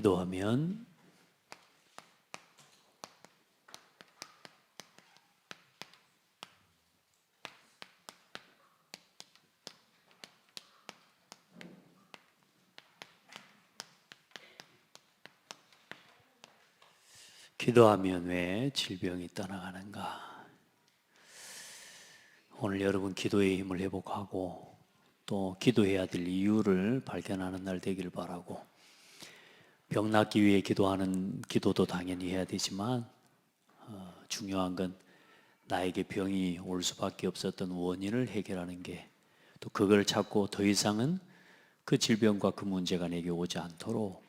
기도하면 기도하면 왜 질병이 떠나가는가? 오늘 여러분 기도의 힘을 회복하고 또 기도해야 될 이유를 발견하는 날 되길 바라고, 병 낫기 위해 기도하는 기도도 당연히 해야 되지만 중요한 건 나에게 병이 올 수밖에 없었던 원인을 해결하는 게, 또 그걸 찾고 더 이상은 그 질병과 그 문제가 내게 오지 않도록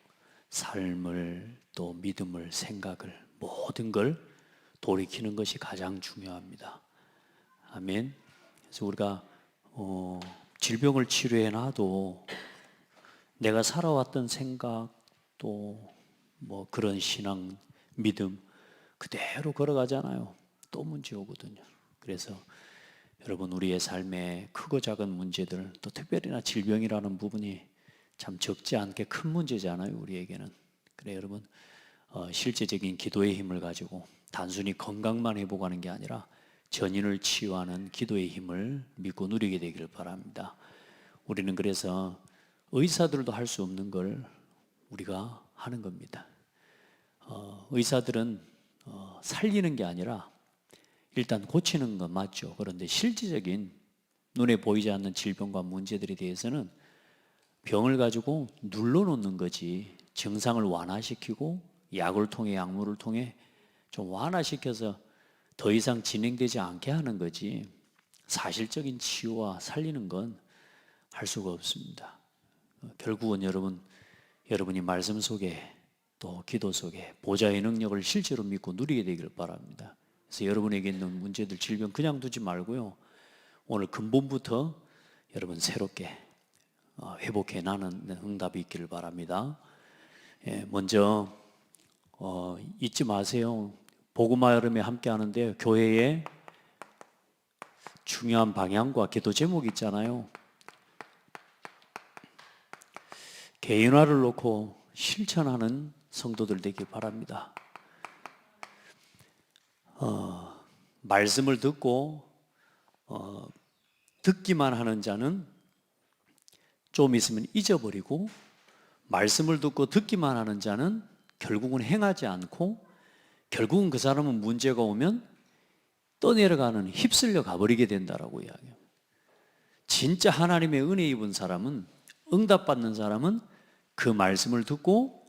삶을 또 믿음을 생각을 모든 걸 돌이키는 것이 가장 중요합니다. 아멘. 그래서 우리가 질병을 치료해 놔도 내가 살아왔던 생각 또 뭐 그런 신앙 믿음 그대로 걸어가잖아요. 또 문제 오거든요. 그래서 여러분, 우리의 삶에 크고 작은 문제들, 또 특별히나 질병이라는 부분이 참 적지 않게 큰 문제잖아요, 우리에게는. 그래 여러분, 실제적인 기도의 힘을 가지고 단순히 건강만 회복하는 게 아니라 전인을 치유하는 기도의 힘을 믿고 누리게 되기를 바랍니다. 우리는 그래서 의사들도 할 수 없는 걸 우리가 하는 겁니다. 의사들은 살리는 게 아니라 일단 고치는 건 맞죠. 그런데 실질적인 눈에 보이지 않는 질병과 문제들에 대해서는 병을 가지고 눌러놓는 거지, 증상을 완화시키고 약을 통해 약물을 통해 좀 완화시켜서 더 이상 진행되지 않게 하는 거지, 사실적인 치유와 살리는 건 할 수가 없습니다. 결국은 여러분이 말씀 속에 또 기도 속에 보좌의 능력을 실제로 믿고 누리게 되기를 바랍니다. 그래서 여러분에게 있는 문제들, 질병 그냥 두지 말고요, 오늘 근본부터 여러분 새롭게 회복해 나가는 응답이 있기를 바랍니다. 먼저 잊지 마세요. 복음화 여름에 함께 하는데 교회에 중요한 방향과 기도 제목이 있잖아요. 개인화를 놓고 실천하는 성도들 되길 바랍니다. 말씀을 듣고 듣기만 하는 자는 좀 있으면 잊어버리고, 말씀을 듣고 듣기만 하는 자는 결국은 행하지 않고, 결국은 그 사람은 문제가 오면 떠내려가는, 휩쓸려 가버리게 된다라고 이야기해요. 진짜 하나님의 은혜 입은 사람은, 응답받는 사람은 그 말씀을 듣고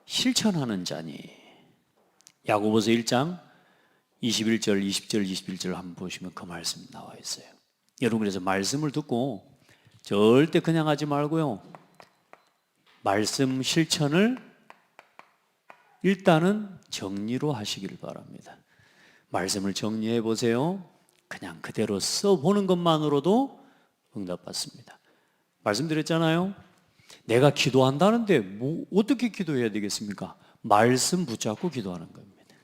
실천하는 자니. 야고보서 1장 21절, 20절, 21절 한번 보시면 그 말씀 나와 있어요. 여러분, 그래서 말씀을 듣고 절대 그냥 하지 말고요, 말씀 실천을 일단은 정리로 하시길 바랍니다. 말씀을 정리해 보세요. 그냥 그대로 써보는 것만으로도 응답받습니다. 말씀드렸잖아요. 내가 기도한다는데 뭐 어떻게 기도해야 되겠습니까? 말씀 붙잡고 기도하는 겁니다.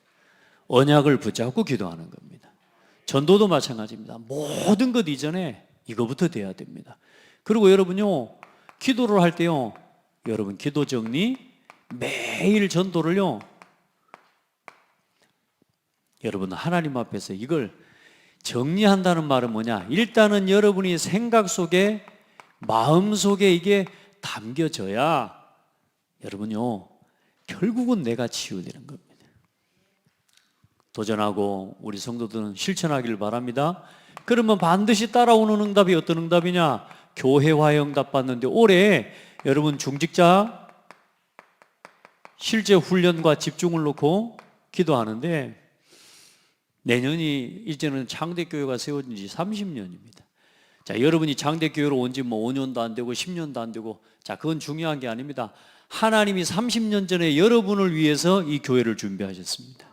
언약을 붙잡고 기도하는 겁니다. 전도도 마찬가지입니다. 모든 것 이전에 이거부터 돼야 됩니다. 그리고 여러분요, 기도를 할 때요, 여러분 기도 정리, 매일 전도를요, 여러분 하나님 앞에서 이걸 정리한다는 말은 뭐냐? 일단은 여러분이 생각 속에, 마음 속에 이게 담겨져야 여러분요, 결국은 내가 치유되는 겁니다. 도전하고 우리 성도들은 실천하기를 바랍니다. 그러면 반드시 따라오는 응답이 어떤 응답이냐? 교회화의 응답 받는데, 올해 여러분 중직자 실제 훈련과 집중을 놓고 기도하는데, 내년이 이제는 장대교회가 세워진 지 30년입니다. 자, 여러분이 장대교회로 온 지 뭐 5년도 안 되고 10년도 안 되고, 자, 그건 중요한 게 아닙니다. 하나님이 30년 전에 여러분을 위해서 이 교회를 준비하셨습니다.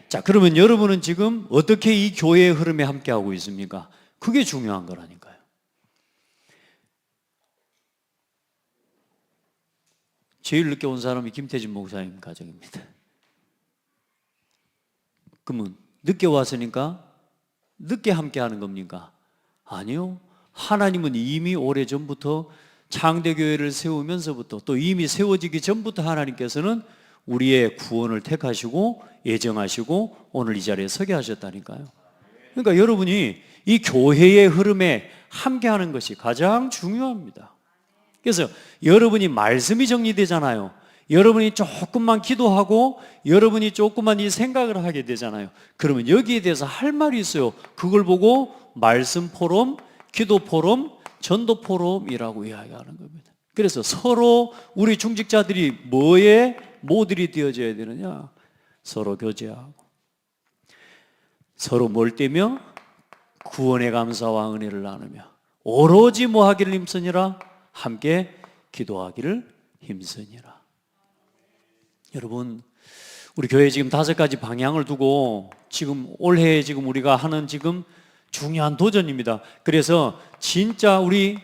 자, 그러면 여러분은 지금 어떻게 이 교회의 흐름에 함께하고 있습니까? 그게 중요한 거라니까요. 제일 늦게 온 사람이 김태진 목사님 가정입니다. 그러면 늦게 왔으니까 늦게 함께하는 겁니까? 아니요. 하나님은 이미 오래전부터 창대교회를 세우면서부터 또 이미 세워지기 전부터 하나님께서는 우리의 구원을 택하시고 예정하시고 오늘 이 자리에 서게 하셨다니까요. 그러니까 여러분이 이 교회의 흐름에 함께하는 것이 가장 중요합니다. 그래서 여러분이 말씀이 정리되잖아요. 여러분이 조금만 기도하고 여러분이 조금만 이 생각을 하게 되잖아요. 그러면 여기에 대해서 할 말이 있어요. 그걸 보고 말씀 포럼, 기도 포럼, 전도 포럼이라고 이야기하는 겁니다. 그래서 서로 우리 중직자들이 뭐에 모델이 되어져야 되느냐? 서로 교제하고 서로 몰때며 구원의 감사와 은혜를 나누며 오로지 뭐 하기를 힘쓰니라? 함께 기도하기를 힘쓰니라. 여러분, 우리 교회 지금 5가지 방향을 두고 지금 올해 지금 우리가 하는 지금 중요한 도전입니다. 그래서 진짜 우리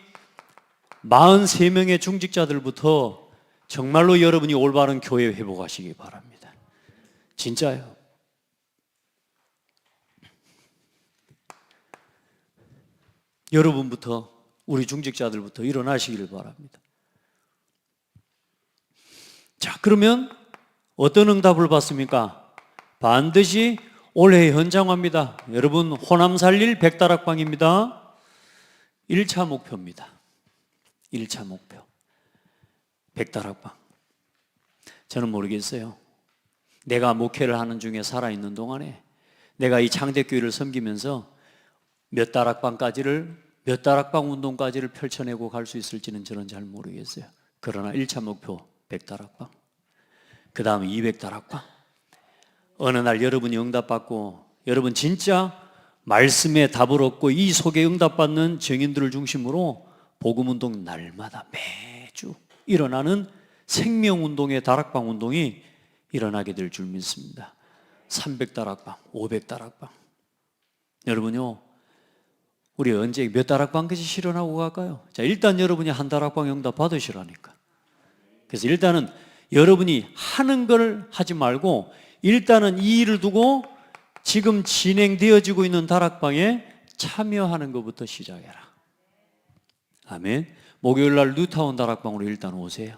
43명의 중직자들부터 정말로 여러분이 올바른 교회 회복하시기 바랍니다. 진짜요. 여러분부터, 우리 중직자들부터 일어나시기를 바랍니다. 자, 그러면 어떤 응답을 받습니까? 반드시 올해 현장화입니다. 여러분, 호남 살릴 100다락방입니다. 1차 목표입니다. 1차 목표 100다락방. 저는 모르겠어요. 내가 목회를 하는 중에 살아있는 동안에 내가 이 창대교회를 섬기면서 몇 다락방 운동까지를 펼쳐내고 갈 수 있을지는 저는 잘 모르겠어요. 그러나 1차 목표 100다락방, 그 다음 200다락방. 어느 날 여러분이 응답받고 여러분 진짜 말씀에 답을 얻고 이 속에 응답받는 증인들을 중심으로 복음운동 날마다 매주 일어나는 생명운동의 다락방 운동이 일어나게 될 줄 믿습니다. 300다락방, 500다락방. 여러분요, 우리 언제 몇 다락방까지 실현하고 갈까요? 자, 일단 여러분이 한 다락방 응답 받으시라니까. 그래서 일단은 여러분이 하는 걸 하지 말고 일단은 이 일을 두고 지금 진행되어지고 있는 다락방에 참여하는 것부터 시작해라. 아멘. 목요일 날 뉴타운 다락방으로 일단 오세요.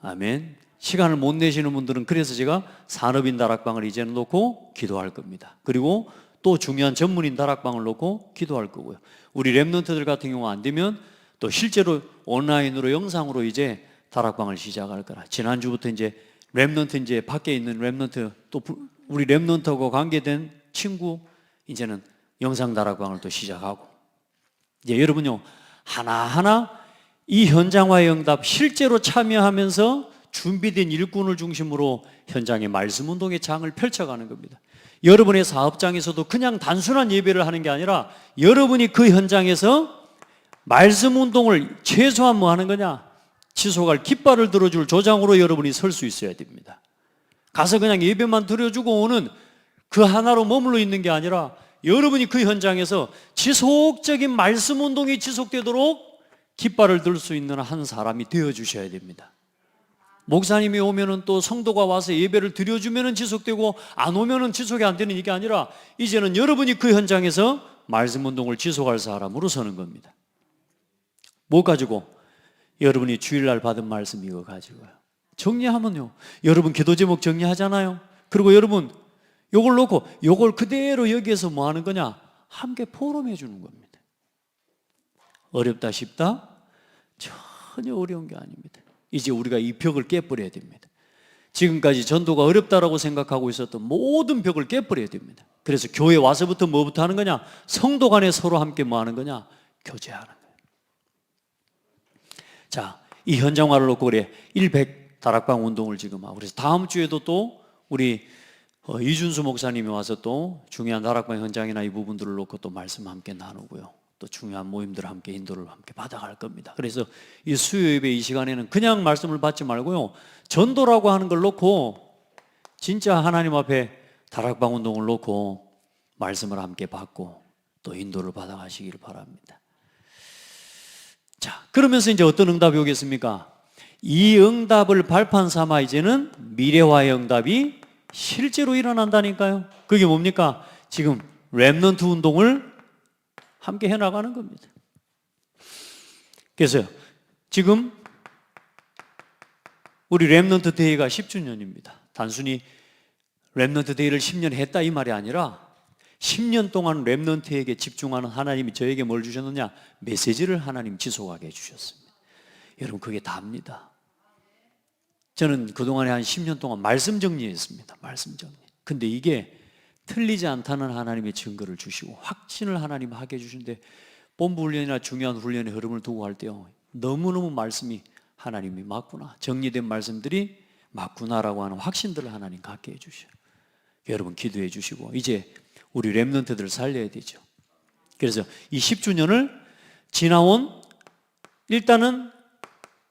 아멘. 시간을 못 내시는 분들은 그래서 제가 산업인 다락방을 이제는 놓고 기도할 겁니다. 그리고 또 중요한 전문인 다락방을 놓고 기도할 거고요. 우리 랩런트들 같은 경우 안 되면 또 실제로 온라인으로 영상으로 이제 다락방을 시작할 거라. 지난주부터 이제 랩런트 이제 밖에 있는 랩런트 또 우리 랩런트하고 관계된 친구 이제는 영상 다락방을 또 시작하고 이제 여러분요 하나하나 이 현장화의 응답 실제로 참여하면서 준비된 일꾼을 중심으로 현장의 말씀운동의 장을 펼쳐가는 겁니다. 여러분의 사업장에서도 그냥 단순한 예배를 하는 게 아니라 여러분이 그 현장에서 말씀운동을 최소한 뭐 하는 거냐? 지속할 깃발을 들어줄 조장으로 여러분이 설 수 있어야 됩니다. 가서 그냥 예배만 드려주고 오는 그 하나로 머물러 있는 게 아니라 여러분이 그 현장에서 지속적인 말씀운동이 지속되도록 깃발을 들 수 있는 한 사람이 되어주셔야 됩니다. 목사님이 오면은 또 성도가 와서 예배를 드려주면은 지속되고 안 오면은 지속이 안 되는 게 아니라 이제는 여러분이 그 현장에서 말씀운동을 지속할 사람으로 서는 겁니다. 뭐 가지고? 여러분이 주일날 받은 말씀 이거 가지고요. 정리하면요. 여러분 기도 제목 정리하잖아요. 그리고 여러분 요걸 놓고 요걸 그대로 여기에서 뭐 하는 거냐? 함께 포럼해 주는 겁니다. 어렵다 싶다? 전혀 어려운 게 아닙니다. 이제 우리가 이 벽을 깨버려야 됩니다. 지금까지 전도가 어렵다라고 생각하고 있었던 모든 벽을 깨버려야 됩니다. 그래서 교회 와서부터 뭐부터 하는 거냐? 성도 간에 서로 함께 뭐 하는 거냐? 교제하는 거예요. 자, 이 현장화를 놓고 그래 100 다락방 운동을 지금 하고 그래서 다음 주에도 또 우리 이준수 목사님이 와서 또 중요한 다락방 현장이나 이 부분들을 놓고 또 말씀 함께 나누고요. 또 중요한 모임들을 함께 인도를 함께 받아갈 겁니다. 그래서 이 수요 예배 이 시간에는 그냥 말씀을 받지 말고요. 전도라고 하는 걸 놓고 진짜 하나님 앞에 다락방 운동을 놓고 말씀을 함께 받고 또 인도를 받아가시길 바랍니다. 자, 그러면서 이제 어떤 응답이 오겠습니까? 이 응답을 발판 삼아 이제는 미래화의 응답이 실제로 일어난다니까요. 그게 뭡니까? 지금 렘넌트 운동을 함께 해나가는 겁니다. 그래서 지금 우리 렘넌트 데이가 10주년입니다. 단순히 렘넌트 데이를 10년 했다 이 말이 아니라 10년 동안 렘넌트에게 집중하는 하나님이 저에게 뭘 주셨느냐? 메시지를 하나님 지속하게 해주셨습니다. 여러분 그게 다입니다. 저는 그동안에 한 10년 동안 말씀 정리했습니다. 말씀 정리. 근데 이게 틀리지 않다는 하나님의 증거를 주시고 확신을 하나님 하게 해주시는데 본부 훈련이나 중요한 훈련의 흐름을 두고 할 때요, 너무너무 말씀이 하나님이 맞구나, 정리된 말씀들이 맞구나라고 하는 확신들을 하나님 갖게 해주셔요. 여러분 기도해 주시고 이제 우리 렘넌트들을 살려야 되죠. 그래서 이 10주년을 일단은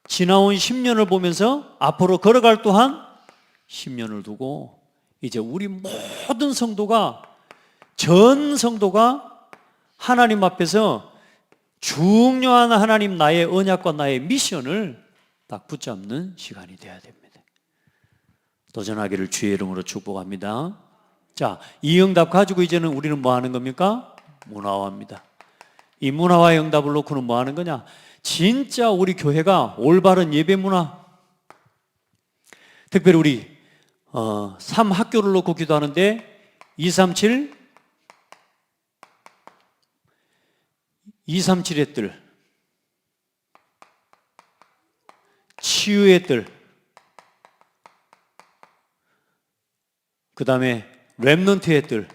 지나온 10년을 보면서 앞으로 걸어갈 또한 10년을 두고 이제 우리 모든 성도가, 전 성도가 하나님 앞에서 중요한 하나님 나의 언약과 나의 미션을 딱 붙잡는 시간이 되어야 됩니다. 도전하기를 주의 이름으로 축복합니다. 자, 이 응답 가지고 이제는 우리는 뭐 하는 겁니까? 문화화입니다. 이 문화화의 응답을 놓고는 뭐 하는 거냐? 진짜 우리 교회가 올바른 예배 문화, 특별히 우리 3학교를 놓고 기도하는데 237의 뜰, 치유의 뜰, 그 다음에 렘넌트의 뜰,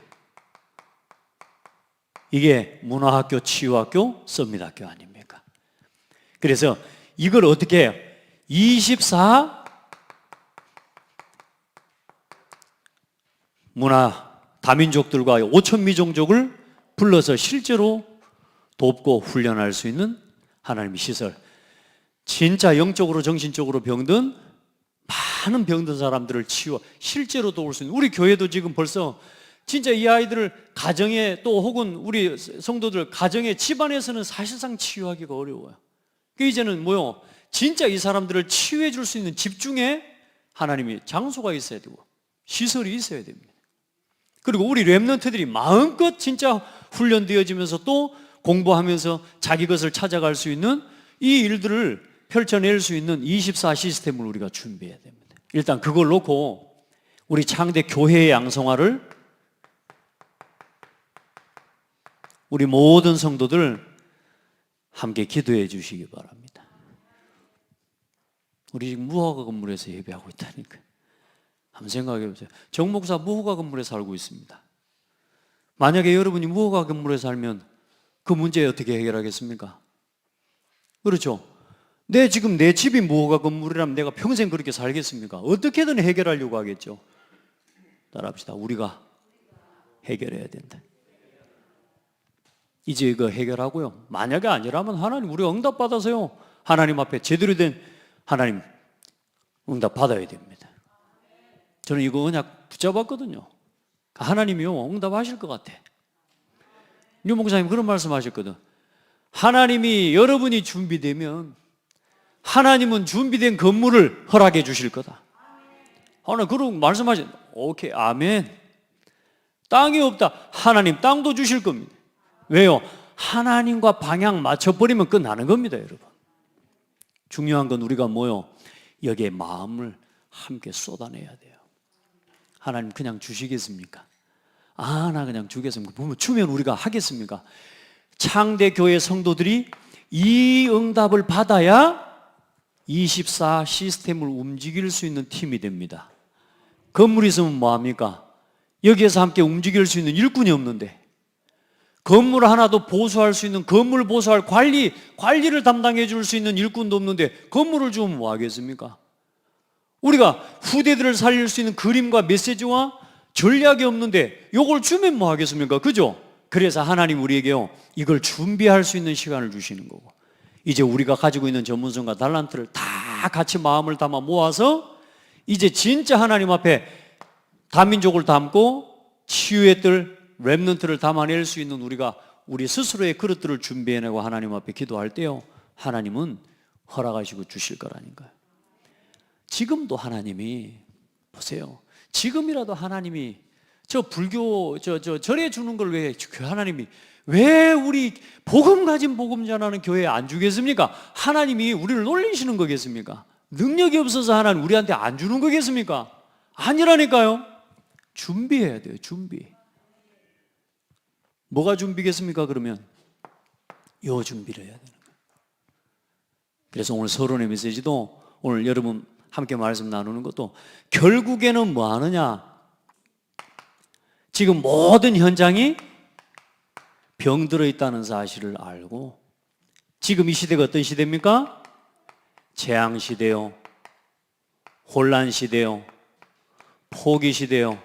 이게 문화학교, 치유학교, 서밋학교 아닙니까? 그래서 이걸 어떻게 해요? 24 문화 다민족들과 5천미종족을 불러서 실제로 돕고 훈련할 수 있는 하나님의 시설, 진짜 영적으로 정신적으로 병든 많은 병든 사람들을 치유 실제로 도울 수 있는, 우리 교회도 지금 벌써 진짜 이 아이들을 가정에, 또 혹은 우리 성도들 가정에, 집안에서는 사실상 치유하기가 어려워요. 이제는 뭐요? 진짜 이 사람들을 치유해 줄 수 있는 집중의 하나님이 장소가 있어야 되고 시설이 있어야 됩니다. 그리고 우리 렘넌트들이 마음껏 진짜 훈련되어지면서 또 공부하면서 자기 것을 찾아갈 수 있는 이 일들을 펼쳐낼 수 있는 24 시스템을 우리가 준비해야 됩니다. 일단 그걸 놓고 우리 창대 교회의 양성화를 우리 모든 성도들 함께 기도해 주시기 바랍니다. 우리 지금 무허가 건물에서 예배하고 있다니까요. 한번 생각해 보세요. 정 목사 무허가 건물에 살고 있습니다. 만약에 여러분이 무허가 건물에 살면 그 문제 어떻게 해결하겠습니까? 그렇죠? 지금 내 집이 무허가 건물이라면 내가 평생 그렇게 살겠습니까? 어떻게든 해결하려고 하겠죠. 따라합시다. 우리가 해결해야 된다. 이제 이거 해결하고요, 만약에 아니라면 하나님 우리가 응답 받아서요, 하나님 앞에 제대로 된 하나님 응답 받아야 됩니다. 저는 이거 언약 붙잡았거든요. 하나님이요 응답하실 것 같아. 유 목사님 그런 말씀 하셨거든. 하나님이, 여러분이 준비되면 하나님은 준비된 건물을 허락해 주실 거다. 하나 그런 말씀하신. 오케이, 아멘. 땅이 없다, 하나님 땅도 주실 겁니다. 왜요? 하나님과 방향 맞춰버리면 끝나는 겁니다, 여러분. 중요한 건 우리가 뭐요? 여기에 마음을 함께 쏟아내야 돼요. 하나님 그냥 주시겠습니까? 나 그냥 주겠습니까? 보면 주면 우리가 하겠습니까? 창대교회 성도들이 이 응답을 받아야 24 시스템을 움직일 수 있는 팀이 됩니다. 건물이 있으면 뭐합니까? 여기에서 함께 움직일 수 있는 일꾼이 없는데, 건물 하나도 보수할 수 있는, 건물 보수할 관리를 담당해 줄 수 있는 일꾼도 없는데 건물을 주면 뭐 하겠습니까? 우리가 후대들을 살릴 수 있는 그림과 메시지와 전략이 없는데 이걸 주면 뭐 하겠습니까? 그죠? 그래서 하나님 우리에게요, 이걸 준비할 수 있는 시간을 주시는 거고, 이제 우리가 가지고 있는 전문성과 달란트를 다 같이 마음을 담아 모아서 이제 진짜 하나님 앞에 다민족을 담고 치유의 뜰, 렘넌트를 담아낼 수 있는 우리 스스로의 그릇들을 준비해내고 하나님 앞에 기도할 때요, 하나님은 허락하시고 주실 거라니까요. 지금도 하나님이, 보세요, 지금이라도 하나님이 저 불교 절에 주는 걸 왜 하나님이 왜 우리 복음 가진 복음자라는 교회에 안 주겠습니까? 하나님이 우리를 놀리시는 거겠습니까? 능력이 없어서 하나님 우리한테 안 주는 거겠습니까? 아니라니까요. 준비해야 돼요. 준비. 뭐가 준비겠습니까? 그러면 요 준비를 해야 되는 거예요. 그래서 오늘 서론의 메시지도 오늘 여러분 함께 말씀 나누는 것도 결국에는 뭐 하느냐? 지금 모든 현장이 병들어 있다는 사실을 알고, 지금 이 시대가 어떤 시대입니까? 재앙 시대요, 혼란 시대요, 포기 시대요,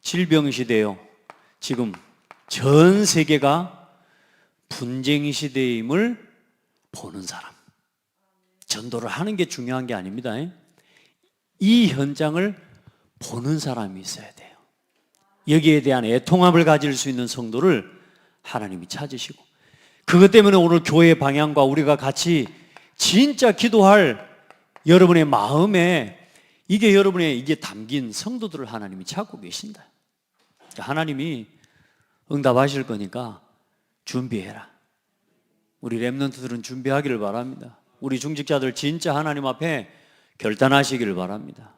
질병 시대요. 지금 전 세계가 분쟁 시대임을 보는 사람, 전도를 하는 게 중요한 게 아닙니다. 이 현장을 보는 사람이 있어야 돼요. 여기에 대한 애통함을 가질 수 있는 성도를 하나님이 찾으시고, 그것 때문에 오늘 교회의 방향과 우리가 같이 진짜 기도할 여러분의 마음에 이게 여러분의 이게 담긴 성도들을 하나님이 찾고 계신다. 하나님이 응답하실 거니까 준비해라. 우리 렘넌트들은 준비하기를 바랍니다. 우리 중직자들 진짜 하나님 앞에 결단하시기를 바랍니다.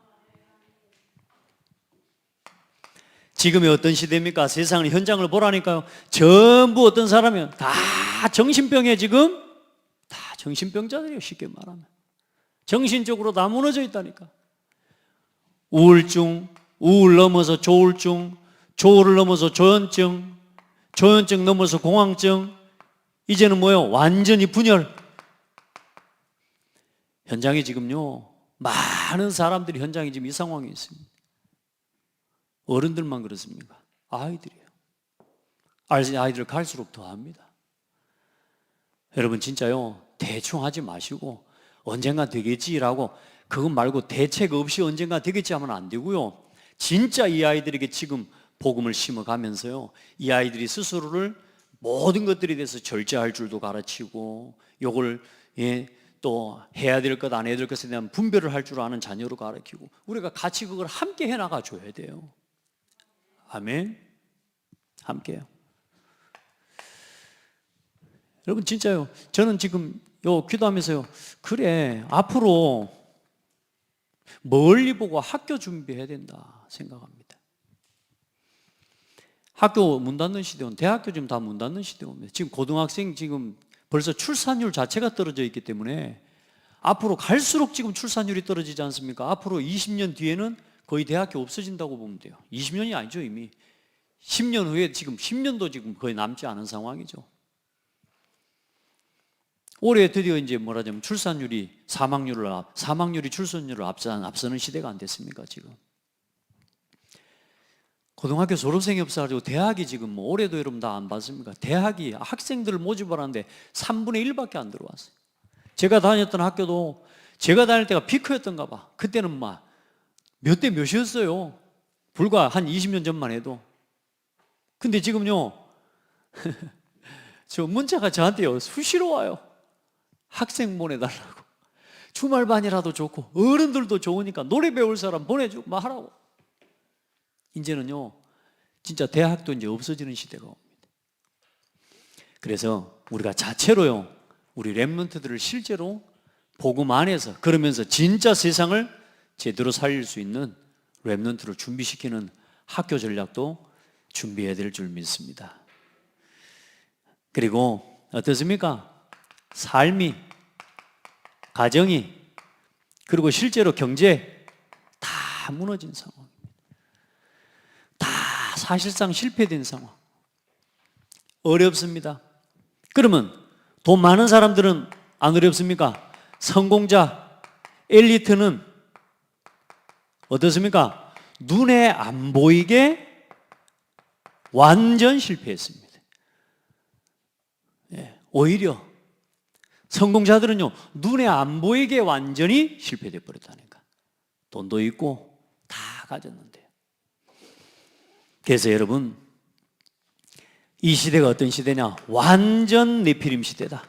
지금이 어떤 시대입니까? 세상을 현장을 보라니까요. 전부 어떤 사람이요? 다 정신병에 지금 다 정신병자들이에요. 쉽게 말하면 정신적으로 다 무너져 있다니까. 우울증, 우울 넘어서 조울증, 조울을 넘어서 조현증, 조현증 넘어서 공황증, 이제는 뭐요? 완전히 분열. 현장에 지금요 많은 사람들이 현장에 지금 이 상황에 있습니다. 어른들만 그렇습니까? 아이들이에요. 아이들 갈수록 더 합니다. 여러분 진짜요 대충 하지 마시고 언젠가 되겠지라고 그것 말고 대책 없이 언젠가 되겠지 하면 안 되고요. 진짜 이 아이들에게 지금 복음을 심어가면서요, 이 아이들이 스스로를 모든 것들에 대해서 절제할 줄도 가르치고, 요걸 또 해야 될 것 안 해야 될 것에 대한 분별을 할 줄 아는 자녀로 가르치고, 우리가 같이 그걸 함께 해나가 줘야 돼요. 아멘. 함께요. 여러분 진짜요, 저는 지금 요 기도하면서요, 그래 앞으로 멀리 보고 학교 준비해야 된다 생각합니다. 학교 문 닫는 시대는, 대학교 지금 다 문 닫는 시대입니다. 지금 고등학생 지금 벌써 출산율 자체가 떨어져 있기 때문에 앞으로 갈수록 지금 출산율이 떨어지지 않습니까? 앞으로 20년 뒤에는 거의 대학교 없어진다고 보면 돼요. 20년이 아니죠. 이미 10년 후에 지금 10년도 지금 거의 남지 않은 상황이죠. 올해 드디어 이제 뭐라자면 출산율이 사망률이 출산율을 앞서는 시대가 안 됐습니까? 지금 고등학교 졸업생이 없어가지고 대학이 지금 뭐 올해도 여러분 다 안 봤습니까? 대학이 학생들을 모집하는데 3분의 1밖에 안 들어왔어요. 제가 다녔던 학교도 제가 다닐 때가 피크였던가 봐. 그때는 막 몇 대 몇이었어요. 불과 한 20년 전만 해도. 근데 지금요 저 문자가 저한테요 수시로 와요. 학생 보내달라고. 주말반이라도 좋고 어른들도 좋으니까 노래 배울 사람 보내주고 막 하라고. 이제는요 진짜 대학도 이제 없어지는 시대가 옵니다. 그래서 우리가 자체로요 우리 렘넌트들을 실제로 복음 안에서, 그러면서 진짜 세상을 제대로 살릴 수 있는 렘넌트를 준비시키는 학교 전략도 준비해야 될 줄 믿습니다. 그리고 어떻습니까? 삶이, 가정이, 그리고 실제로 경제 다 무너진 상황, 다 사실상 실패된 상황. 어렵습니다. 그러면 돈 많은 사람들은 안 어렵습니까? 성공자, 엘리트는 어떻습니까? 눈에 안 보이게 완전 실패했습니다. 오히려 성공자들은요 눈에 안 보이게 완전히 실패돼 버렸다니까. 돈도 있고 다 가졌는데요. 그래서 여러분 이 시대가 어떤 시대냐? 완전 네피림 시대다.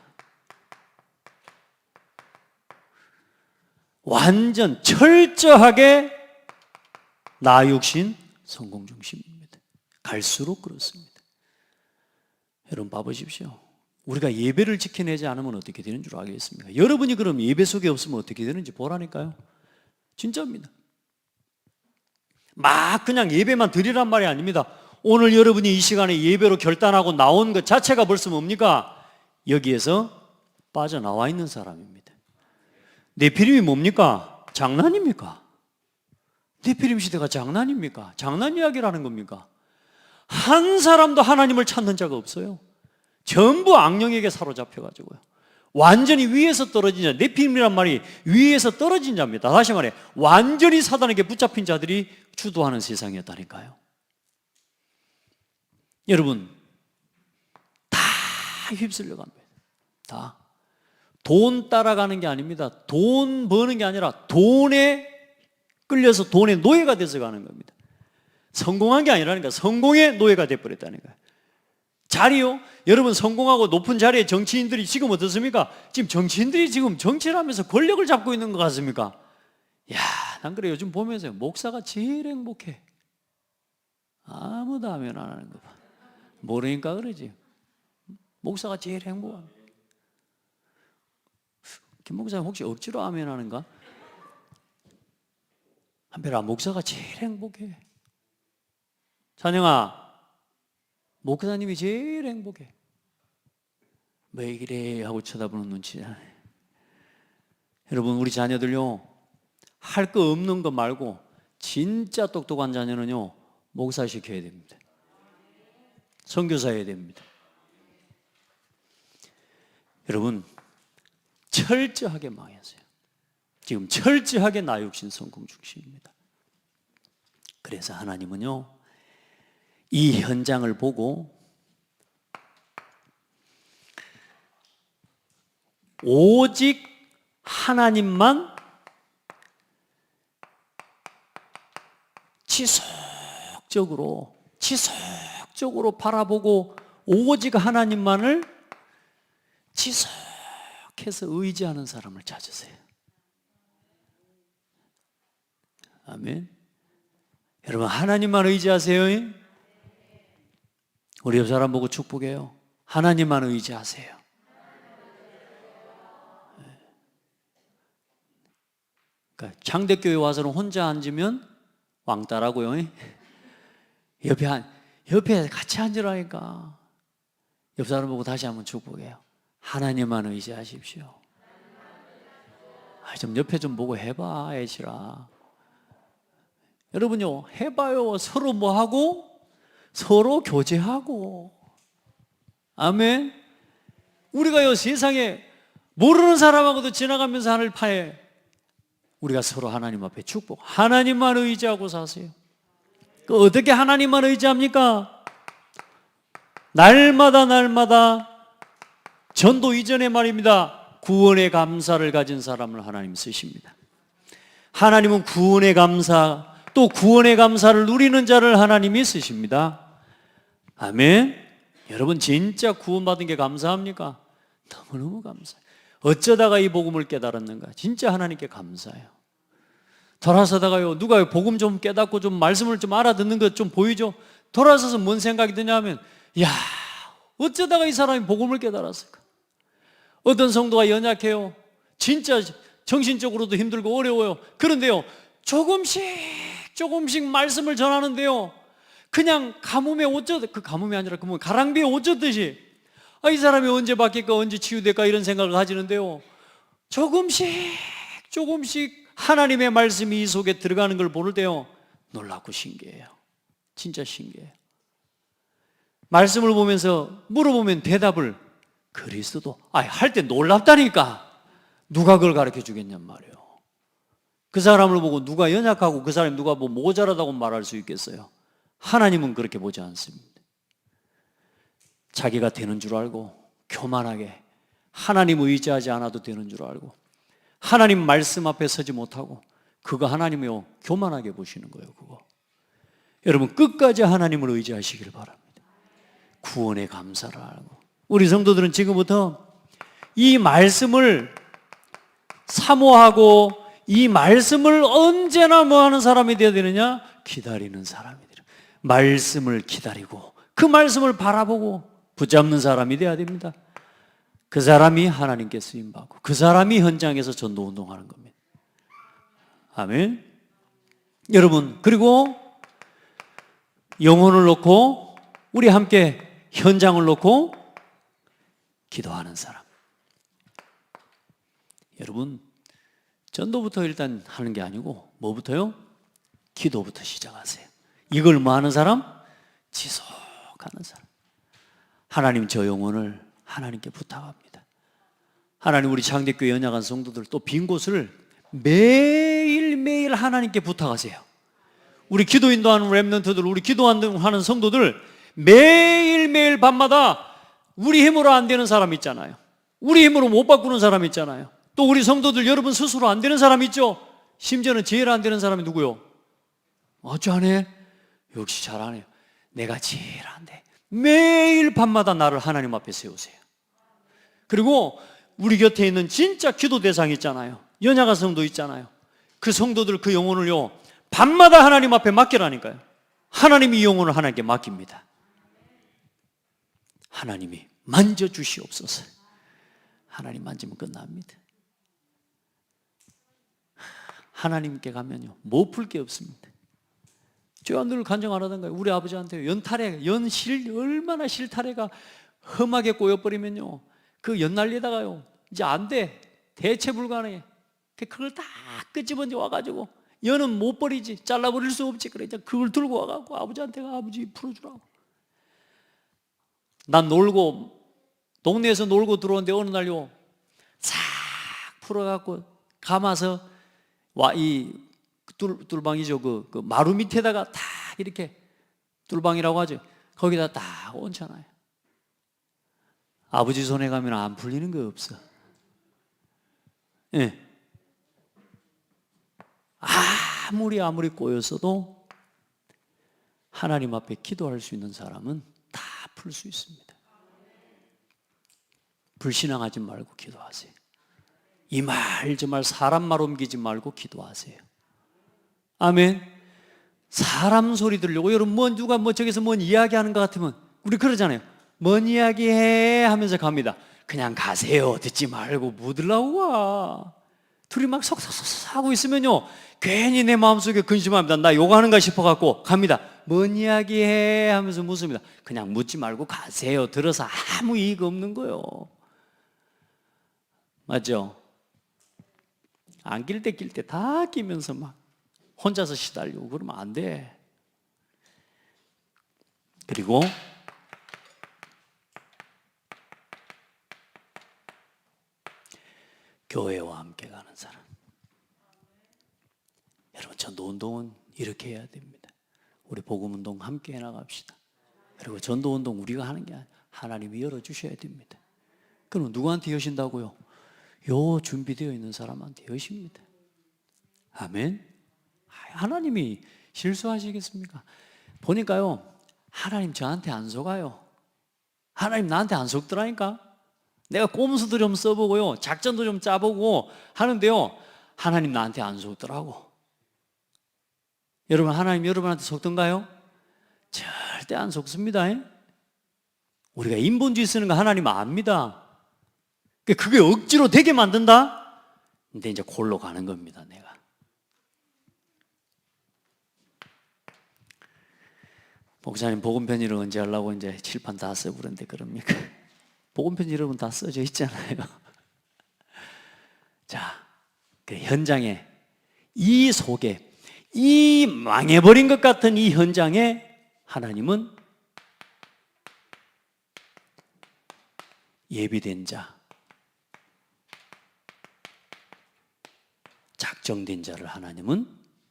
완전 철저하게 나 육신 성공 중심. 갈수록 그렇습니다. 여러분 봐보십시오. 우리가 예배를 지켜내지 않으면 어떻게 되는 줄 알겠습니까? 여러분이 그럼 예배 속에 없으면 어떻게 되는지 보라니까요. 진짜입니다. 막 그냥 예배만 드리란 말이 아닙니다. 오늘 여러분이 이 시간에 예배로 결단하고 나온 것 자체가 벌써 뭡니까? 여기에서 빠져나와 있는 사람입니다. 네피림이 뭡니까? 장난입니까? 네피림 시대가 장난입니까? 장난 이야기라는 겁니까? 한 사람도 하나님을 찾는 자가 없어요. 전부 악령에게 사로잡혀가지고요. 완전히 위에서 떨어진 자, 네피림이란 말이 위에서 떨어진 자입니다. 다시 말해 완전히 사단에게 붙잡힌 자들이 주도하는 세상이었다니까요. 여러분 다 휩쓸려 갑니다. 다. 돈 따라가는 게 아닙니다. 돈 버는 게 아니라 돈에 끌려서 돈의 노예가 돼서 가는 겁니다. 성공한 게 아니라니까. 성공의 노예가 돼버렸다니까요. 자리요? 여러분 성공하고 높은 자리에 정치인들이 지금 어떻습니까? 지금 정치인들이 지금 정치를 하면서 권력을 잡고 있는 것 같습니까? 야, 난 그래 요즘 보면서 목사가 제일 행복해. 아무도 하면 안 하는 거 봐. 모르니까 그러지. 목사가 제일 행복합니다. 김 목사님 혹시 억지로 아멘 하는가? 한편아 목사가 제일 행복해. 찬영아 목사님이 제일 행복해. 왜 이래 하고 쳐다보는 눈치잖아요. 여러분 우리 자녀들요 할 거 없는 거 말고 진짜 똑똑한 자녀는요 목사 시켜야 됩니다. 선교사 해야 됩니다. 여러분 철저하게 망했어요. 지금 철저하게 나 육신 성공 중심입니다. 그래서 하나님은요 이 현장을 보고 오직 하나님만 지속적으로 바라보고 오직 하나님만을 지속해서 의지하는 사람을 찾으세요. 아멘. 여러분 하나님만 의지하세요. 우리 옆 사람 보고 축복해요. 하나님만 의지하세요. 그러니까 창대교회 와서는 혼자 앉으면 왕따라고요. 옆에 같이 앉으라니까. 옆 사람 보고 다시 한번 축복해요. 하나님만 의지하십시오. 좀 옆에 좀 보고 해봐 애시라. 여러분요 해봐요. 서로 뭐하고? 서로 교제하고. 아멘. 우리가요 세상에 모르는 사람하고도 지나가면서 하늘 파에 우리가 서로 하나님 앞에 축복, 하나님만 의지하고 사세요. 어떻게 하나님만 의지합니까? 날마다 전도 이전에 말입니다. 구원의 감사를 가진 사람을 하나님 쓰십니다. 하나님은 구원의 감사, 또 구원의 감사를 누리는 자를 하나님이 쓰십니다. 아멘. 여러분 진짜 구원받은 게 감사합니까? 너무너무 감사해요. 어쩌다가 이 복음을 깨달았는가? 진짜 하나님께 감사해요. 돌아서다가요 누가 복음 좀 깨닫고 좀 말씀을 좀 알아듣는 것 좀 보이죠? 돌아서서 뭔 생각이 드냐면 야 어쩌다가 이 사람이 복음을 깨달았을까? 어떤 성도가 연약해요. 진짜 정신적으로도 힘들고 어려워요. 그런데요 조금씩 말씀을 전하는데요 그냥 가뭄에 옷 젖듯, 그 가뭄이 아니라 그 가랑비에 옷 젖듯이 이 사람이 언제 바뀔까 언제 치유될까 이런 생각을 가지는데요 조금씩 하나님의 말씀이 이 속에 들어가는 걸 보는 때요 놀랍고 신기해요. 진짜 신기해요. 말씀을 보면서 물어보면 대답을 그리스도 할 때 놀랍다니까. 누가 그걸 가르쳐 주겠냔 말이에요. 그 사람을 보고 누가 연약하고 그 사람이 누가 뭐 모자라다고 말할 수 있겠어요? 하나님은 그렇게 보지 않습니다. 자기가 되는 줄 알고 교만하게 하나님 의지하지 않아도 되는 줄 알고 하나님 말씀 앞에 서지 못하고 그거 하나님이요 교만하게 보시는 거예요. 그거 여러분 끝까지 하나님을 의지하시길 바랍니다. 구원의 감사를 알고 우리 성도들은 지금부터 이 말씀을 사모하고 이 말씀을 언제나 뭐하는 사람이 되어야 되느냐? 기다리는 사람이 되는. 말씀을 기다리고 그 말씀을 바라보고 붙잡는 사람이 돼야 됩니다. 그 사람이 하나님께 쓰임받고 그 사람이 현장에서 전도운동하는 겁니다. 아멘. 여러분, 그리고 영혼을 놓고 우리 함께 현장을 놓고 기도하는 사람. 여러분, 전도부터 일단 하는 게 아니고 뭐부터요? 기도부터 시작하세요. 이걸 뭐 하는 사람? 지속하는 사람. 하나님, 저 영혼을 하나님께 부탁합니다. 하나님, 우리 창대교회 연약한 성도들 또 빈 곳을 매일매일 하나님께 부탁하세요. 우리 기도 인도하는 렘넌트들, 우리 기도하는 성도들 매일매일 밤마다 우리 힘으로 안 되는 사람 있잖아요. 우리 힘으로 못 바꾸는 사람 있잖아요. 또 우리 성도들 여러분 스스로 안 되는 사람 있죠? 심지어는 제일 안 되는 사람이 누구요? 어쩌네? 역시 잘하네요. 내가 제일 안 돼. 매일 밤마다 나를 하나님 앞에 세우세요. 그리고 우리 곁에 있는 진짜 기도 대상 있잖아요. 연약한 성도 있잖아요. 그 성도들 그 영혼을요 밤마다 하나님 앞에 맡기라니까요. 하나님이 이 영혼을 하나님께 맡깁니다. 하나님이 만져주시옵소서. 하나님 만지면 끝납니다. 하나님께 가면요 못 풀 게 없습니다. 제가 늘 간증 안 하던가요? 우리 아버지한테 얼마나 실타래가 험하게 꼬여버리면요 그 연날리다가요 이제 안 돼. 대체 불가능해. 그걸 다 끄집어내 와가지고 연은 못 버리지. 잘라버릴 수 없지. 그래 이제 그걸 들고 와가지고 아버지한테 아버지 풀어주라고. 난 동네에서 놀고 들어오는데 어느 날요 싹 풀어갖고 감아서 이 뚫방이죠. 그 마루 밑에다가 다 이렇게 뚫방이라고 하죠. 거기다 딱 얹잖아요. 아버지 손에 가면 안 풀리는 거 없어. 예. 아무리 꼬였어도 하나님 앞에 기도할 수 있는 사람은 다 풀 수 있습니다. 불신앙하지 말고 기도하세요. 이 말 저 말 사람 말 옮기지 말고 기도하세요. 아멘. 사람 소리 들려고 여러분 누가 저기서 뭔 이야기하는 것 같으면 우리 그러잖아요. 뭔 이야기해 하면서 갑니다. 그냥 가세요. 듣지 말고 뭐 들라고 와. 둘이 막 속삭 하고 있으면요 괜히 내 마음속에 근심합니다. 나 요거하는가 싶어갖고 갑니다. 뭔 이야기해 하면서 묻습니다. 그냥 묻지 말고 가세요. 들어서 아무 이익 없는 거요. 맞죠? 안 낄 때 다 끼면서 막 혼자서 시달리고 그러면 안 돼. 그리고 교회와 함께 가는 사람. 여러분 전도운동은 이렇게 해야 됩니다. 우리 복음운동 함께 해나갑시다. 그리고 전도운동 우리가 하는 게 아니라 하나님이 열어주셔야 됩니다. 그럼 누구한테 여신다고요? 요 준비되어 있는 사람한테 여십니다. 아멘. 하나님이 실수하시겠습니까? 보니까요 하나님 저한테 안 속아요. 하나님 나한테 안 속더라니까. 내가 꼼수도 좀 써보고요 작전도 좀 짜보고 하는데요 하나님 나한테 안 속더라고. 여러분 하나님 여러분한테 속던가요? 절대 안 속습니다. 우리가 인본주의 쓰는 거 하나님 압니다. 그게 억지로 되게 만든다? 근데 이제 골로 가는 겁니다. 내가 목사님 복음편지를 언제 하려고 이제 칠판 다 써부른데 그럽니까? 복음편지 여러분 다 써져 있잖아요. 자, 그 현장에 이 속에 이 망해버린 것 같은 이 현장에 하나님은 예비된 자, 작정된 자를 하나님은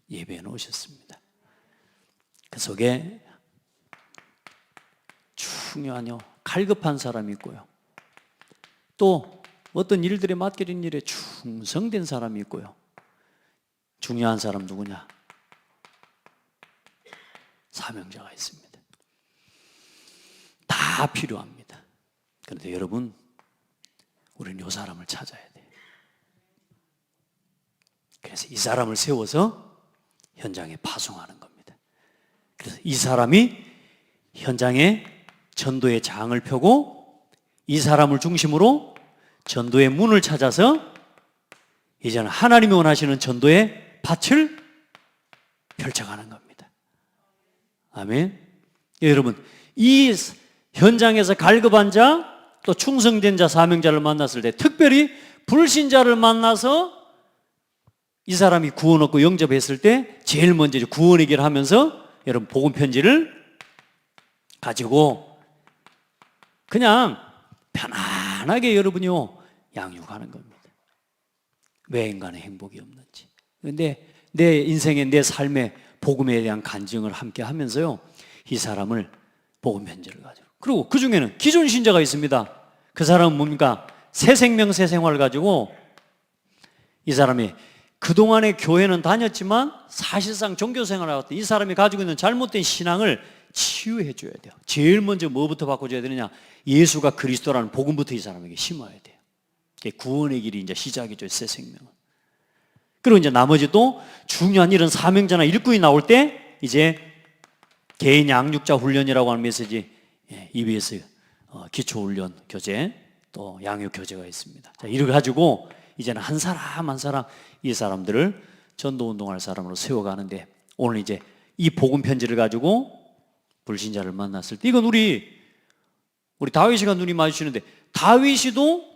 예배해 놓으셨습니다. 그 속에 중요한요 갈급한 사람이 있고요 또 어떤 일들에 맡겨진 일에 충성된 사람이 있고요 중요한 사람 누구냐? 사명자가 있습니다. 다 필요합니다. 그런데 여러분 우리는 이 사람을 찾아야 돼요. 그래서 이 사람을 세워서 현장에 파송하는 겁니다. 그래서 이 사람이 현장에 전도의 장을 펴고 이 사람을 중심으로 전도의 문을 찾아서 이제는 하나님이 원하시는 전도의 밭을 펼쳐가는 겁니다. 아멘. 여러분, 이 현장에서 갈급한 자, 또 충성된 자, 사명자를 만났을 때 특별히 불신자를 만나서 이 사람이 구원 얻고 영접했을 때 제일 먼저 구원 얘기를 하면서 여러분 복음 편지를 가지고 그냥 편안하게 여러분이요 양육하는 겁니다. 왜 인간의 행복이 없는지. 그런데 내 인생의 내 삶의 복음에 대한 간증을 함께 하면서요 이 사람을 복음 편지를 가지고, 그리고 그 중에는 기존 신자가 있습니다. 그 사람은 뭡니까? 새 생명 새 생활을 가지고 이 사람이 그동안의 교회는 다녔지만 사실상 종교 생활을 하고 이 사람이 가지고 있는 잘못된 신앙을 치유해 줘야 돼요. 제일 먼저 뭐부터 바꿔줘야 되느냐? 예수가 그리스도라는 복음부터 이 사람에게 심어야 돼요. 구원의 길이 이제 시작이죠, 새 생명은. 그리고 이제 나머지 또 중요한 이런 사명자나 일꾼이 나올 때 이제 개인 양육자 훈련이라고 하는 메시지, EBS 기초훈련 교재, 또 양육 교재가 있습니다. 자, 이걸 가지고 이제는 한 사람 한 사람 이 사람들을 전도 운동할 사람으로 세워가는데, 오늘 이제 이 복음 편지를 가지고 불신자를 만났을 때, 이건 우리 다윗이가 눈이 마주치는데, 다윗이도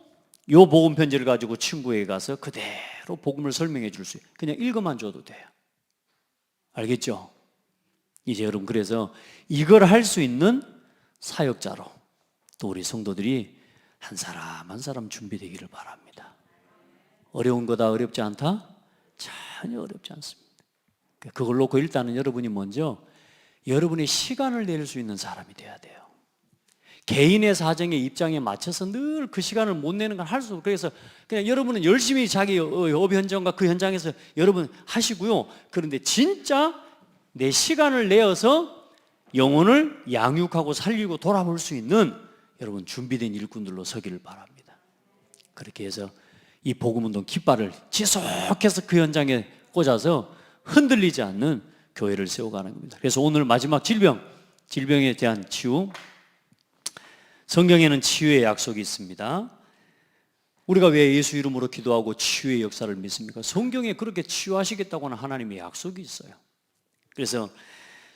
요 복음 편지를 가지고 친구에게 가서 그대로 복음을 설명해 줄 수 있어요. 그냥 읽어만 줘도 돼요. 알겠죠? 이제 여러분, 그래서 이걸 할 수 있는 사역자로 또 우리 성도들이 한 사람 한 사람 준비되기를 바랍니다. 어려운 거다 어렵지 않다? 전혀 어렵지 않습니다. 그걸 놓고 일단은 여러분이 먼저 여러분의 시간을 낼 수 있는 사람이 돼야 돼요. 개인의 사정의 입장에 맞춰서 늘 그 시간을 못 내는 건 할 수 없고, 그래서 그냥 여러분은 열심히 자기 업 현장과 그 현장에서 여러분 하시고요. 그런데 진짜 내 시간을 내어서 영혼을 양육하고 살리고 돌아볼 수 있는 여러분 준비된 일꾼들로 서기를 바랍니다. 그렇게 해서 이 복음운동 깃발을 지속해서 그 현장에 꽂아서 흔들리지 않는 교회를 세워가는 겁니다. 그래서 오늘 마지막 질병에 대한 치유, 성경에는 치유의 약속이 있습니다. 우리가 왜 예수 이름으로 기도하고 치유의 역사를 믿습니까? 성경에 그렇게 치유하시겠다고 하는 하나님의 약속이 있어요. 그래서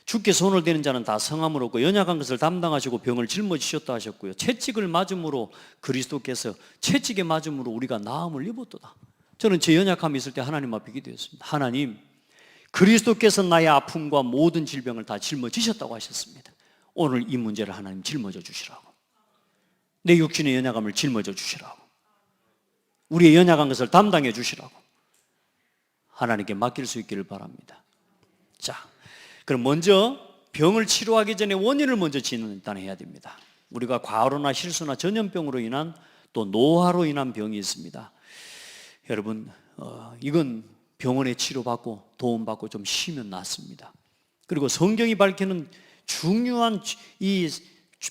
주께 손을 대는 자는 다 성함을 얻고 연약한 것을 담당하시고 병을 짊어지셨다 하셨고요. 채찍을 맞음으로 그리스도께서 채찍에 맞음으로 우리가 나음을 입었도다. 저는 제 연약함이 있을 때 하나님 앞에 기도했습니다. 하나님, 그리스도께서 나의 아픔과 모든 질병을 다 짊어지셨다고 하셨습니다. 오늘 이 문제를 하나님 짊어져 주시라고, 내 육신의 연약함을 짊어져 주시라고, 우리의 연약한 것을 담당해 주시라고 하나님께 맡길 수 있기를 바랍니다. 자, 그럼 먼저 병을 치료하기 전에 원인을 먼저 진단해야 됩니다. 우리가 과로나 실수나 전염병으로 인한, 또 노화로 인한 병이 있습니다. 여러분, 이건 병원에 치료받고 도움받고 좀 쉬면 낫습니다. 그리고 성경이 밝히는 중요한 이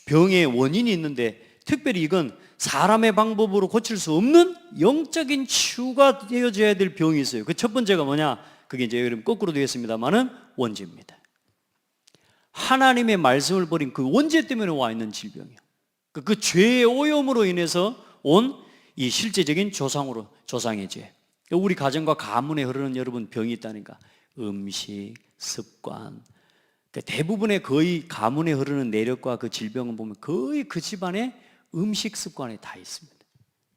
병의 원인이 있는데, 특별히 이건 사람의 방법으로 고칠 수 없는 영적인 치유가 되어져야 될 병이 있어요. 그 첫 번째가 뭐냐? 그게 이제 여러분 거꾸로 되어 있습니다만은 원죄입니다. 하나님의 말씀을 버린 그 원죄 때문에 와 있는 질병이에요. 그 죄의 오염으로 인해서 온 이 실제적인 조상의 죄. 우리 가정과 가문에 흐르는 여러분 병이 있다니까. 음식, 습관. 대부분의 거의 가문에 흐르는 내력과 그 질병을 보면 거의 그 집안의 음식 습관에 다 있습니다.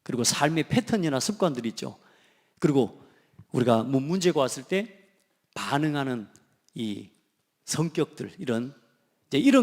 그리고 삶의 패턴이나 습관들이 있죠. 그리고 우리가 뭐 문제가 왔을 때 반응하는 이 성격들, 이런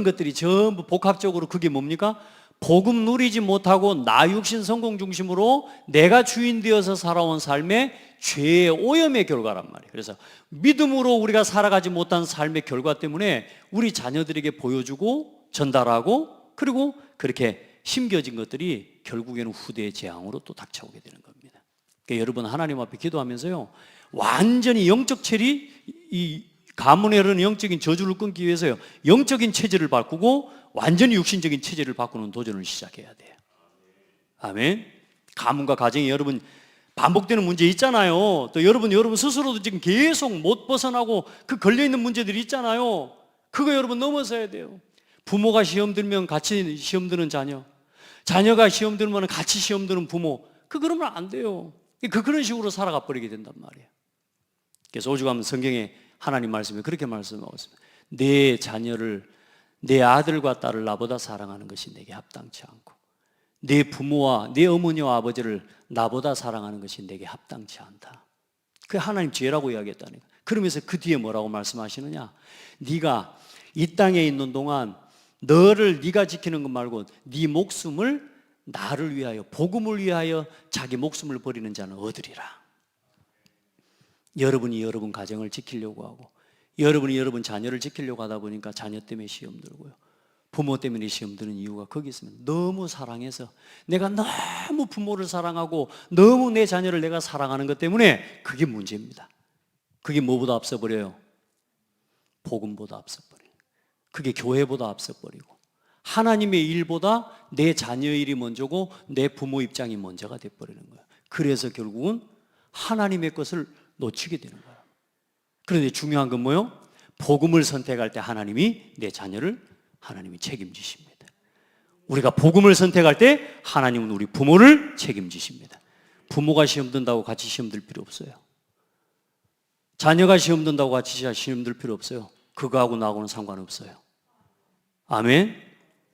것들이 전부 복합적으로 그게 뭡니까? 복음 누리지 못하고 나 육신 성공 중심으로 내가 주인 되어서 살아온 삶의 죄의 오염의 결과란 말이에요. 그래서 믿음으로 우리가 살아가지 못한 삶의 결과 때문에 우리 자녀들에게 보여주고 전달하고, 그리고 그렇게 심겨진 것들이 결국에는 후대의 재앙으로 또 닥쳐오게 되는 겁니다. 그러니까 여러분, 하나님 앞에 기도하면서요, 완전히 영적 체리, 이 가문에 흐르는 영적인 저주를 끊기 위해서요, 영적인 체질을 바꾸고 완전히 육신적인 체질을 바꾸는 도전을 시작해야 돼요. 아멘. 가문과 가정에 여러분 반복되는 문제 있잖아요. 또 여러분 스스로도 지금 계속 못 벗어나고 그 걸려있는 문제들이 있잖아요. 그거 여러분 넘어서야 돼요. 부모가 시험 들면 같이 시험 드는 자녀, 자녀가 시험 들면 같이 시험 드는 부모, 그러면 안 돼요. 그런 식으로 살아가 버리게 된단 말이에요. 그래서 오죽하면 성경에 하나님 말씀에 그렇게 말씀하고 있습니다. 내 자녀를, 내 아들과 딸을 나보다 사랑하는 것이 내게 합당치 않고, 내 부모와 내 어머니와 아버지를 나보다 사랑하는 것이 내게 합당치 않다. 그게 하나님 죄라고 이야기했다니까. 그러면서 그 뒤에 뭐라고 말씀하시느냐? 네가 이 땅에 있는 동안 너를 네가 지키는 것 말고 네 목숨을 나를 위하여, 복음을 위하여 자기 목숨을 버리는 자는 얻으리라. 여러분이 여러분 가정을 지키려고 하고, 여러분이 여러분 자녀를 지키려고 하다 보니까 자녀 때문에 시험 들고요, 부모 때문에 시험 드는 이유가 거기 있으면 너무 사랑해서, 내가 너무 부모를 사랑하고 너무 내 자녀를 내가 사랑하는 것 때문에 그게 문제입니다. 그게 뭐보다 앞서버려요? 복음보다 앞서버려요. 그게 교회보다 앞서버리고, 하나님의 일보다 내 자녀 일이 먼저고 내 부모 입장이 먼저가 돼버리는 거예요. 그래서 결국은 하나님의 것을 놓치게 되는 거예요. 그런데 중요한 건 뭐예요? 복음을 선택할 때 하나님이 내 자녀를 하나님이 책임지십니다. 우리가 복음을 선택할 때 하나님은 우리 부모를 책임지십니다. 부모가 시험 든다고 같이 시험 들 필요 없어요. 자녀가 시험 든다고 같이 시험 들 필요 없어요. 그거하고 나하고는 상관없어요. 아멘.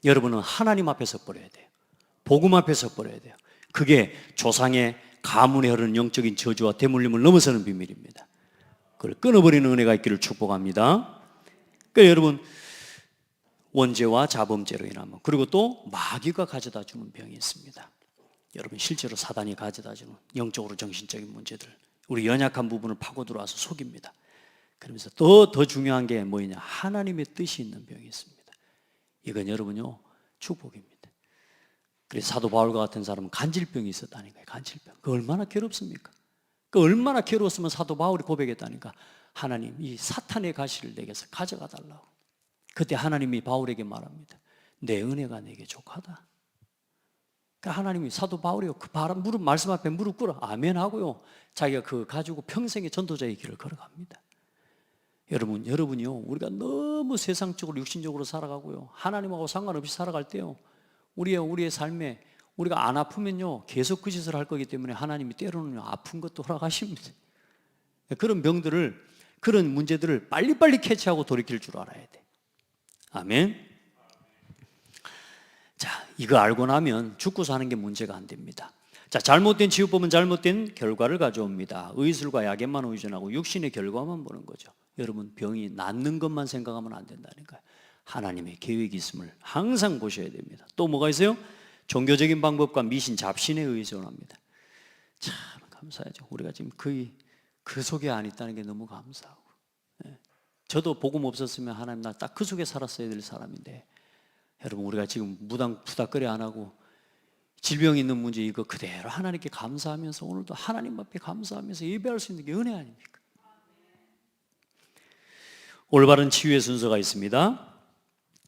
여러분은 하나님 앞에 서버려야 돼요. 복음 앞에 서버려야 돼요. 그게 조상의 가문에 흐르는 영적인 저주와 대물림을 넘어서는 비밀입니다. 그걸 끊어버리는 은혜가 있기를 축복합니다. 그러니까 여러분, 원죄와 자범죄로 인하면, 그리고 또 마귀가 가져다 주는 병이 있습니다. 여러분, 실제로 사단이 가져다 주는 영적으로 정신적인 문제들, 우리 연약한 부분을 파고 들어와서 속입니다. 그러면서 더 중요한 게 뭐냐? 하나님의 뜻이 있는 병이 있습니다. 이건 여러분요, 축복입니다. 그래서 사도 바울과 같은 사람은 간질병이 있었다니까요. 간질병. 그 얼마나 괴롭습니까? 그 얼마나 괴로웠으면 사도 바울이 고백했다니까. 하나님, 이 사탄의 가시를 내게서 가져가 달라고. 그때 하나님이 바울에게 말합니다. 내 은혜가 내게 족하다. 그러니까 하나님이 사도 바울이요, 그 말씀 앞에 무릎 꿇어 아멘 하고요, 자기가 그거 가지고 평생의 전도자의 길을 걸어갑니다. 여러분이요, 우리가 너무 세상적으로 육신적으로 살아가고요, 하나님하고 상관없이 살아갈 때요, 우리의 삶에 우리가 안 아프면요 계속 그 짓을 할 거기 때문에 하나님이 때로는 아픈 것도 허락하십니다. 그런 병들을, 그런 문제들을 빨리빨리 캐치하고 돌이킬 줄 알아야 돼. 아멘. 자, 이거 알고 나면 죽고 사는 게 문제가 안 됩니다. 자, 잘못된 치유법은 잘못된 결과를 가져옵니다. 의술과 약에만 의존하고 육신의 결과만 보는 거죠. 여러분, 병이 낫는 것만 생각하면 안 된다니까요. 하나님의 계획이 있음을 항상 보셔야 됩니다. 또 뭐가 있어요? 종교적인 방법과 미신, 잡신에 의존합니다. 참 감사하죠. 우리가 지금 그 속에 안 있다는 게 너무 감사하고, 저도 복음 없었으면 하나님, 나 딱 그 속에 살았어야 될 사람인데, 여러분, 우리가 지금 부닥거리 안 하고 질병 있는 문제 이거 그대로 하나님께 감사하면서, 오늘도 하나님 앞에 감사하면서 예배할 수 있는 게 은혜 아닙니까? 올바른 치유의 순서가 있습니다.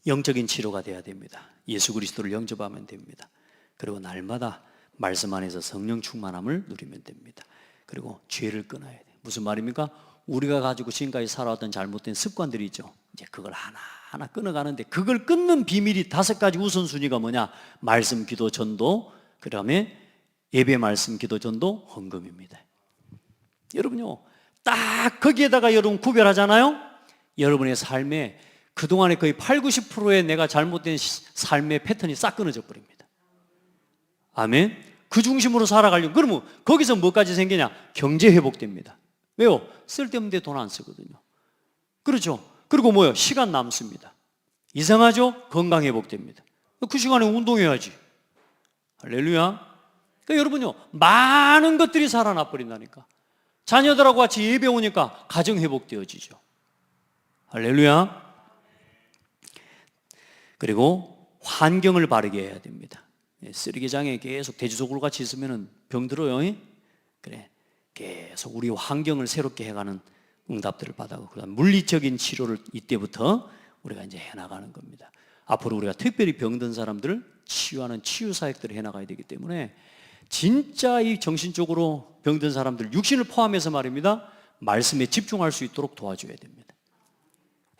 영적인 치료가 돼야 됩니다. 예수 그리스도를 영접하면 됩니다. 그리고 날마다 말씀 안에서 성령 충만함을 누리면 됩니다. 그리고 죄를 끊어야 돼요. 무슨 말입니까? 우리가 가지고 지금까지 살아왔던 잘못된 습관들이 있죠. 이제 그걸 하나하나 끊어가는데, 그걸 끊는 비밀이 5가지 우선순위가 뭐냐? 말씀, 기도, 전도, 그 다음에 예배, 말씀, 기도, 전도, 헌금입니다. 여러분요, 딱 거기에다가 여러분 구별하잖아요. 여러분의 삶에 그동안에 거의 80~90%의 내가 잘못된 삶의 패턴이 싹 끊어져 버립니다. 아멘. 그 중심으로 살아가려고. 그러면 거기서 뭐까지 생기냐? 경제 회복됩니다. 왜요? 쓸데없는 데 돈 안 쓰거든요. 그렇죠? 그리고 뭐요? 시간 남습니다. 이상하죠? 건강 회복됩니다. 그 시간에 운동해야지. 할렐루야. 그러니까 여러분요, 많은 것들이 살아나 버린다니까. 자녀들하고 같이 예배 오니까 가정 회복되어지죠. 할렐루야. 그리고 환경을 바르게 해야 됩니다. 쓰레기장에 계속 돼지소굴 같이 있으면 병 들어요. 그래, 계속 우리 환경을 새롭게 해가는 응답들을 받아고, 그다음 물리적인 치료를 이때부터 우리가 이제 해나가는 겁니다. 앞으로 우리가 특별히 병든 사람들을 치유하는 치유 사역들을 해나가야 되기 때문에, 진짜 이 정신적으로 병든 사람들, 육신을 포함해서 말입니다, 말씀에 집중할 수 있도록 도와줘야 됩니다.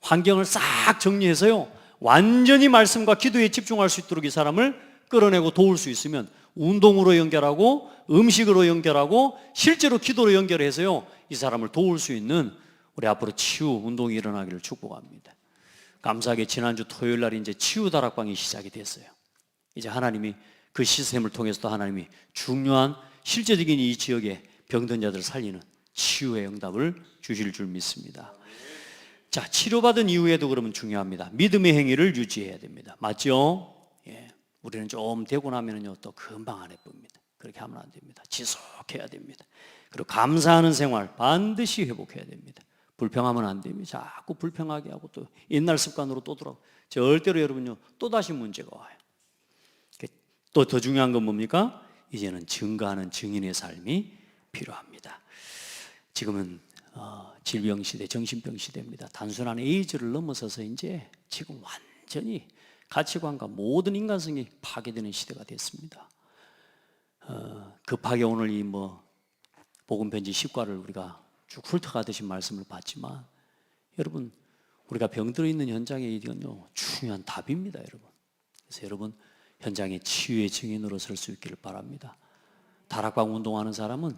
환경을 싹 정리해서요, 완전히 말씀과 기도에 집중할 수 있도록 이 사람을 끌어내고 도울 수 있으면 운동으로 연결하고 음식으로 연결하고 실제로 기도로 연결해서요, 이 사람을 도울 수 있는 우리 앞으로 치유 운동이 일어나기를 축복합니다. 감사하게 지난주 토요일 날 이제 치유 다락방이 시작이 됐어요. 이제 하나님이 그 시스템을 통해서 또 하나님이 중요한 실제적인 이 지역의 병든 자들을 살리는 치유의 응답을 주실 줄 믿습니다. 자, 치료받은 이후에도 그러면 중요합니다. 믿음의 행위를 유지해야 됩니다. 맞죠? 예. 우리는 좀 되고 나면은요, 또 금방 안 해봅니다. 그렇게 하면 안 됩니다. 지속해야 됩니다. 그리고 감사하는 생활 반드시 회복해야 됩니다. 불평하면 안 됩니다. 자꾸 불평하게 하고 또 옛날 습관으로 또 돌아오고, 절대로 여러분요, 또다시 문제가 와요. 또 더 중요한 건 뭡니까? 이제는 증거하는 증인의 삶이 필요합니다. 지금은 질병 시대, 정신병 시대입니다. 단순한 에이즈를 넘어서서 이제 지금 완전히 가치관과 모든 인간성이 파괴되는 시대가 됐습니다. 급하게 오늘 이 복음 편지 10과를 우리가 쭉 훑어가듯이 말씀을 봤지만, 여러분, 우리가 병들어 있는 현장에 이건요, 중요한 답입니다, 여러분. 그래서 여러분, 현장의 치유의 증인으로 설 수 있기를 바랍니다. 다락방 운동하는 사람은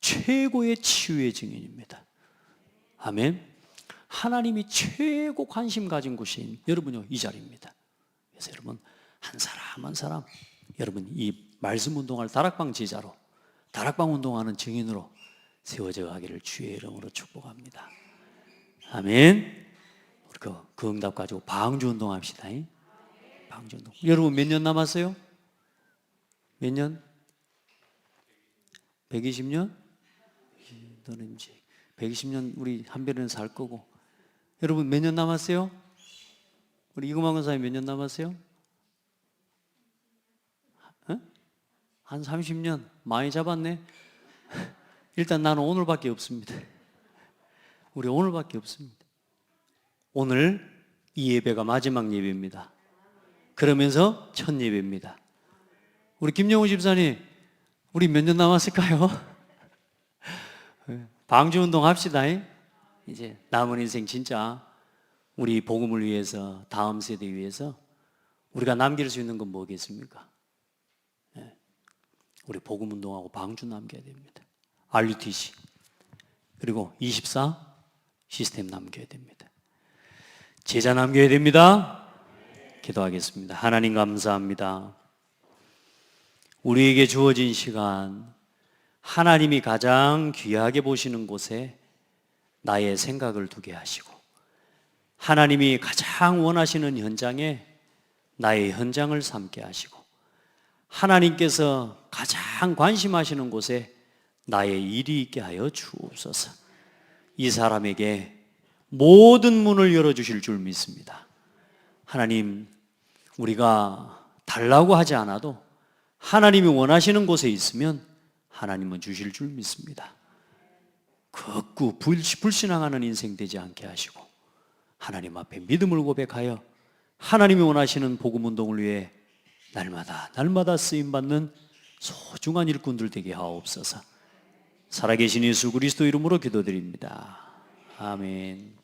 최고의 치유의 증인입니다. 아멘. 하나님이 최고 관심 가진 곳이 여러분요, 이 자리입니다. 그래서 여러분, 한 사람 한 사람, 여러분 이 말씀 운동할 다락방 제자로, 다락방 운동하는 증인으로 세워져 가기를 주의 이름으로 축복합니다. 아멘. 그 응답 가지고 방주 운동합시다. 방주 운동. 여러분 몇 년 남았어요? 몇 년? 120년? 너는 이제 120년 우리 한별이는 살 거고. 여러분 몇 년 남았어요? 우리 이금환 권사님 몇 년 남았어요? 한 30년 많이 잡았네. 일단 나는 오늘밖에 없습니다. 우리 오늘밖에 없습니다. 오늘 이 예배가 마지막 예배입니다. 그러면서 첫 예배입니다. 우리 김영우 집사님, 우리 몇 년 남았을까요? 방주 운동 합시다. 이제 남은 인생 진짜 우리 복음을 위해서, 다음 세대 위해서 우리가 남길 수 있는 건 뭐겠습니까? 우리 복음 운동하고 방주 남겨야 됩니다. RUTC 그리고 24 시스템 남겨야 됩니다. 제자 남겨야 됩니다. 기도하겠습니다. 하나님 감사합니다. 우리에게 주어진 시간, 하나님이 가장 귀하게 보시는 곳에 나의 생각을 두게 하시고, 하나님이 가장 원하시는 현장에 나의 현장을 삼게 하시고, 하나님께서 가장 관심하시는 곳에 나의 일이 있게 하여 주옵소서. 이 사람에게 모든 문을 열어주실 줄 믿습니다. 하나님, 우리가 달라고 하지 않아도 하나님이 원하시는 곳에 있으면 하나님은 주실 줄 믿습니다. 극구 불신앙하는 인생 되지 않게 하시고, 하나님 앞에 믿음을 고백하여 하나님이 원하시는 복음 운동을 위해 날마다 쓰임받는 소중한 일꾼들 되게 하옵소서. 살아계신 예수 그리스도 이름으로 기도드립니다. 아멘.